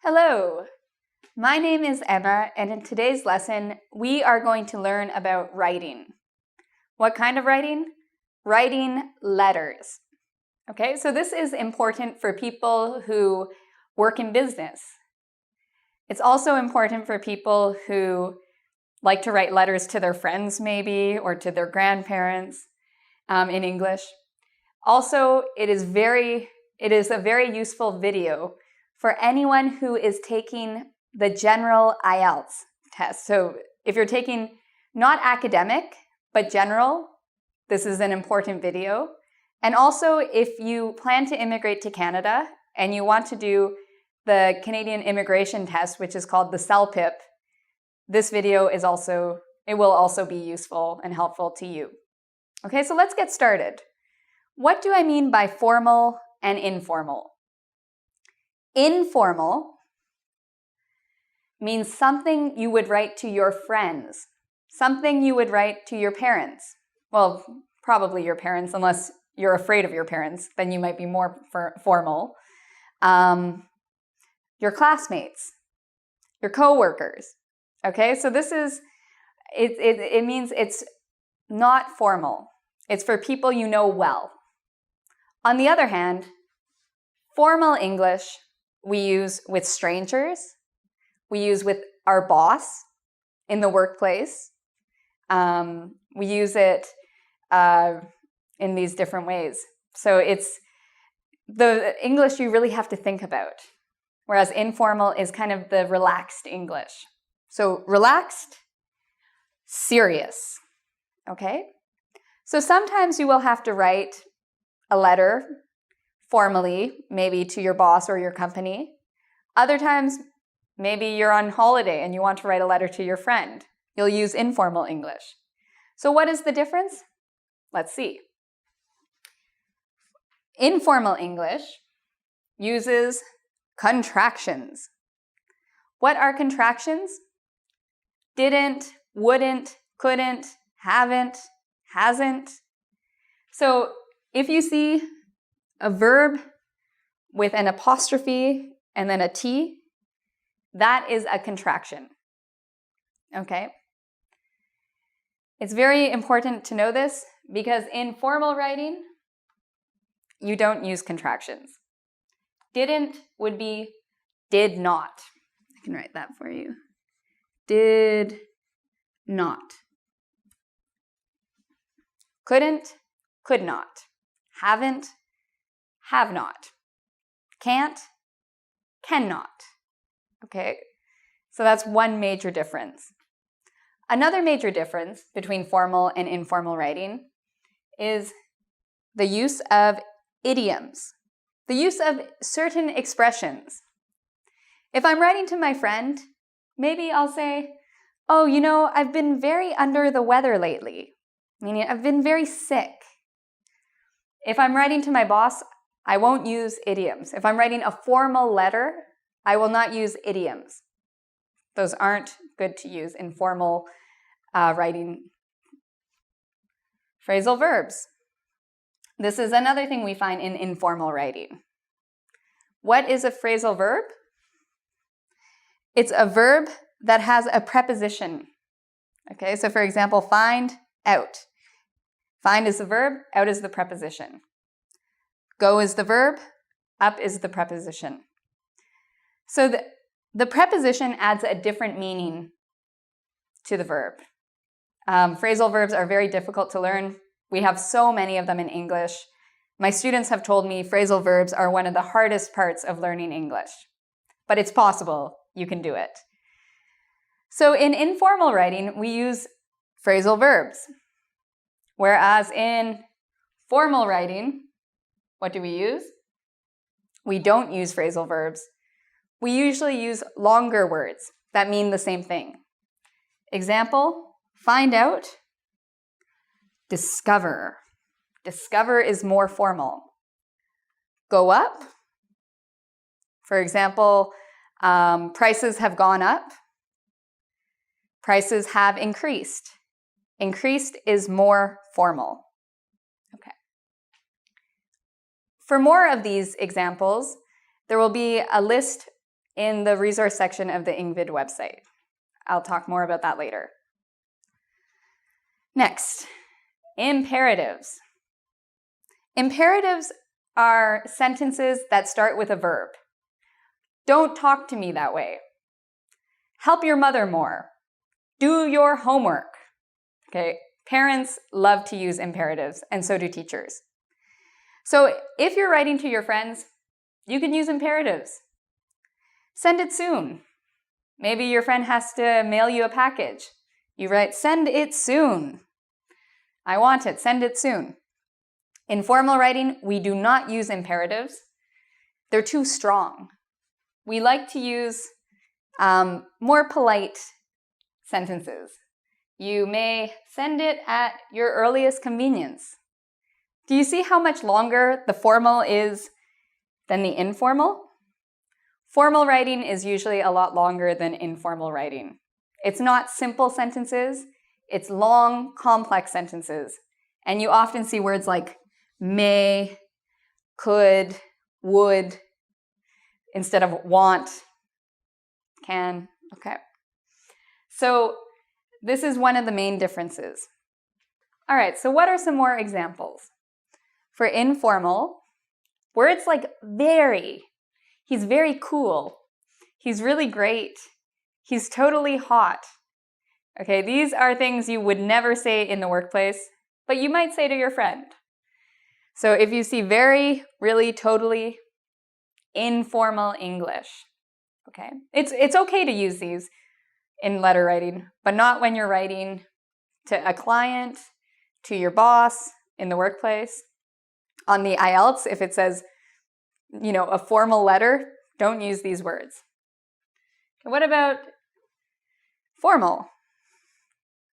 Hello, my name is Emma, and in today's lesson, we are going to learn about writing. What kind of writing? Writing letters. Okay, so this is important for people who work in business. It's also important for people who like to write letters to their friends maybe, or to their grandparents in English. Also, it is a very useful video for anyone who is taking the general IELTS test. So if you're taking not academic, but general, this is an important video. And also if you plan to immigrate to Canada and you want to do the Canadian immigration test, which is called the CELPIP, this video will also be useful and helpful to you. Okay, so let's get started. What do I mean by formal and informal? Informal means something you would write to your friends, something you would write to your parents. Well, probably your parents, unless you're afraid of your parents, then you might be more formal. Your classmates, your coworkers. Okay, so this is, it means it's not formal. It's for people you know well. On the other hand, formal English we use with strangers, we use with our boss in the workplace. We use it in these different ways. So it's the English you really have to think about, whereas informal is kind of the relaxed English. So relaxed, serious, okay? So sometimes you will have to write a letter formally, maybe to your boss or your company. Other times, maybe you're on holiday and you want to write a letter to your friend. You'll use informal English. So what is the difference? Let's see. Informal English uses contractions. What are contractions? Didn't, wouldn't, couldn't, haven't, hasn't. So if you see a verb with an apostrophe and then a T, that is a contraction. Okay? It's very important to know this because in formal writing, you don't use contractions. Didn't would be did not. I can write that for you. Did not. Couldn't, could not. Haven't, have not. Can't, cannot. Okay, so that's one major difference. Another major difference between formal and informal writing is the use of idioms, the use of certain expressions. If I'm writing to my friend, maybe I'll say, oh, you know, I've been very under the weather lately, meaning I've been very sick. If I'm writing to my boss, I won't use idioms. If I'm writing a formal letter, I will not use idioms. Those aren't good to use in formal writing. Phrasal verbs. This is another thing we find in informal writing. What is a phrasal verb? It's a verb that has a preposition. Okay, so for example, find, out. Find is the verb, out is the preposition. Go is the verb, up is the preposition. So the preposition adds a different meaning to the verb. Phrasal verbs are very difficult to learn. We have so many of them in English. My students have told me phrasal verbs are one of the hardest parts of learning English. But it's possible. You can do it. So in informal writing, we use phrasal verbs. Whereas in formal writing, what do we use? We don't use phrasal verbs. We usually use longer words that mean the same thing. Example, find out, discover. Discover is more formal. Go up. For example, prices have gone up. Prices have increased. Increased is more formal. Okay. For more of these examples, there will be a list in the resource section of the IngVid website. I'll talk more about that later. Next, imperatives. Imperatives are sentences that start with a verb. Don't talk to me that way. Help your mother more. Do your homework. Okay, parents love to use imperatives, and so do teachers. So if you're writing to your friends, you can use imperatives. Send it soon. Maybe your friend has to mail you a package. You write, send it soon. I want it, send it soon. In formal writing, we do not use imperatives. They're too strong. We like to use more polite sentences. You may send it at your earliest convenience. Do you see how much longer the formal is than the informal? Formal writing is usually a lot longer than informal writing. It's not simple sentences, it's long, complex sentences. And you often see words like may, could, would, instead of want, can, okay. So this is one of the main differences. All right, so what are some more examples? For informal, words like very. He's very cool. He's really great. He's totally hot. Okay, these are things you would never say in the workplace, but you might say to your friend. So if you see very, really, totally, informal English, okay? It's okay to use these in letter writing, but not when you're writing to a client, to your boss, in the workplace. On the IELTS, if it says, a formal letter, don't use these words. What about formal?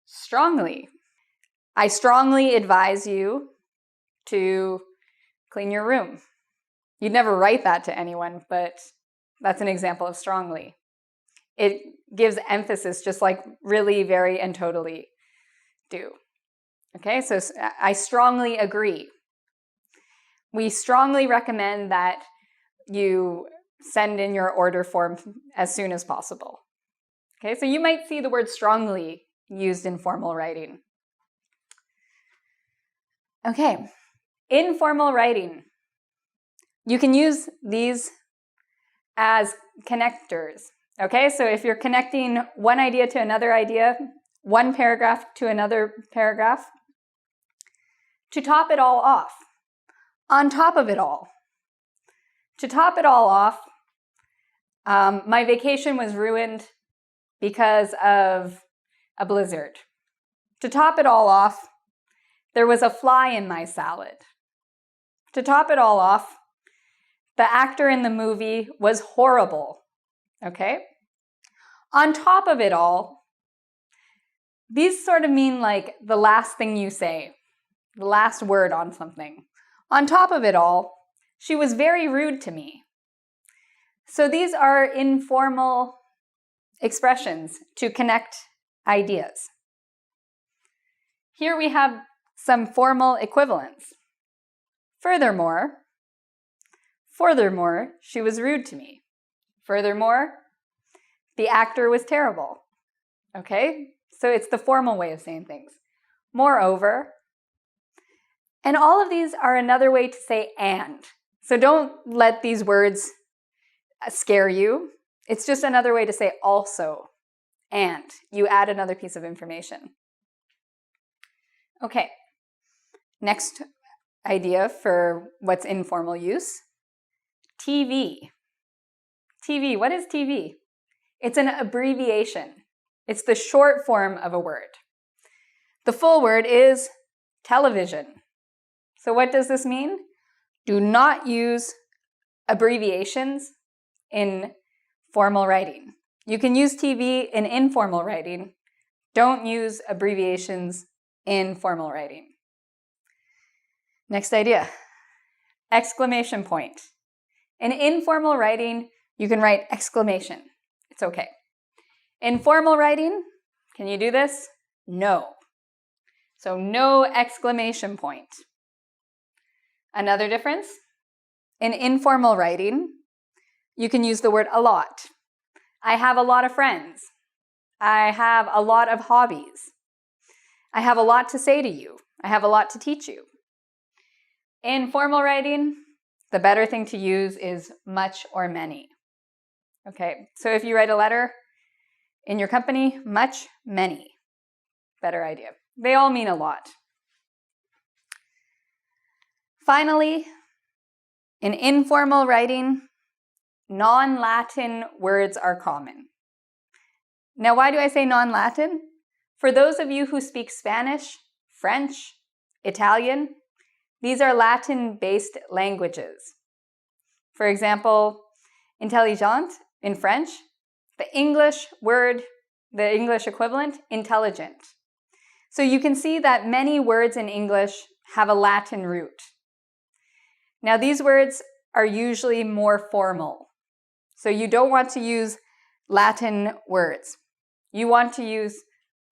Strongly. I strongly advise you to clean your room. You'd never write that to anyone, but that's an example of strongly. It gives emphasis just like really, very, and totally do. Okay, so I strongly agree. We strongly recommend that you send in your order form as soon as possible. Okay, so you might see the word strongly used in formal writing. Okay, informal writing. You can use these as connectors. Okay, so if you're connecting one idea to another idea, one paragraph to another paragraph, to top it all off, on top of it all. To top it all off, my vacation was ruined because of a blizzard. To top it all off, there was a fly in my salad. To top it all off, the actor in the movie was horrible. Okay? On top of it all, these sort of mean like the last thing you say, the last word on something. On top of it all, she was very rude to me. So these are informal expressions to connect ideas. Here we have some formal equivalents. Furthermore, she was rude to me. Furthermore, the actor was terrible. Okay? So it's the formal way of saying things. Moreover, and all of these are another way to say and. So don't let these words scare you. It's just another way to say also, and. You add another piece of information. Okay, next idea for what's informal use. TV. TV, what is TV? It's an abbreviation. It's the short form of a word. The full word is television. So what does this mean? Do not use abbreviations in formal writing. You can use TV in informal writing. Don't use abbreviations in formal writing. Next idea, exclamation point. In informal writing, you can write exclamation. It's okay. In formal writing, can you do this? No. So no exclamation point. Another difference, in informal writing, you can use the word a lot. I have a lot of friends. I have a lot of hobbies. I have a lot to say to you. I have a lot to teach you. In formal writing, the better thing to use is much or many. Okay, so if you write a letter in your company, much, many. Better idea. They all mean a lot. Finally, in informal writing, non-Latin words are common. Now, why do I say non-Latin? For those of you who speak Spanish, French, Italian, these are Latin-based languages. For example, intelligent in French, the English word, the English equivalent, intelligent. So you can see that many words in English have a Latin root. Now these words are usually more formal. So you don't want to use Latin words. You want to use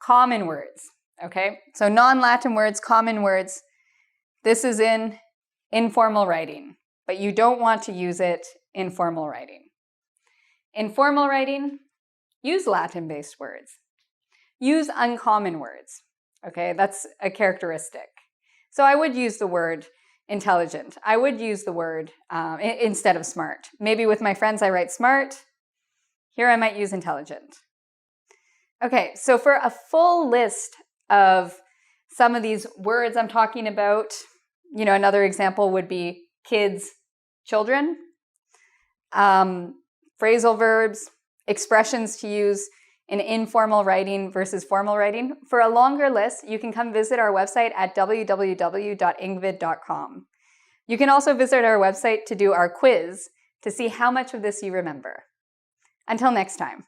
common words, okay? So non-Latin words, common words, this is in informal writing, but you don't want to use it in formal writing. In formal writing, use Latin-based words. Use uncommon words, okay? That's a characteristic. So I would use the word intelligent. I would use the word instead of smart. Maybe with my friends I write smart. Here I might use intelligent. Okay, so for a full list of some of these words I'm talking about, another example would be kids, children, phrasal verbs, expressions to use in informal writing versus formal writing. For a longer list, you can come visit our website at www.ingvid.com. You can also visit our website to do our quiz to see how much of this you remember. Until next time.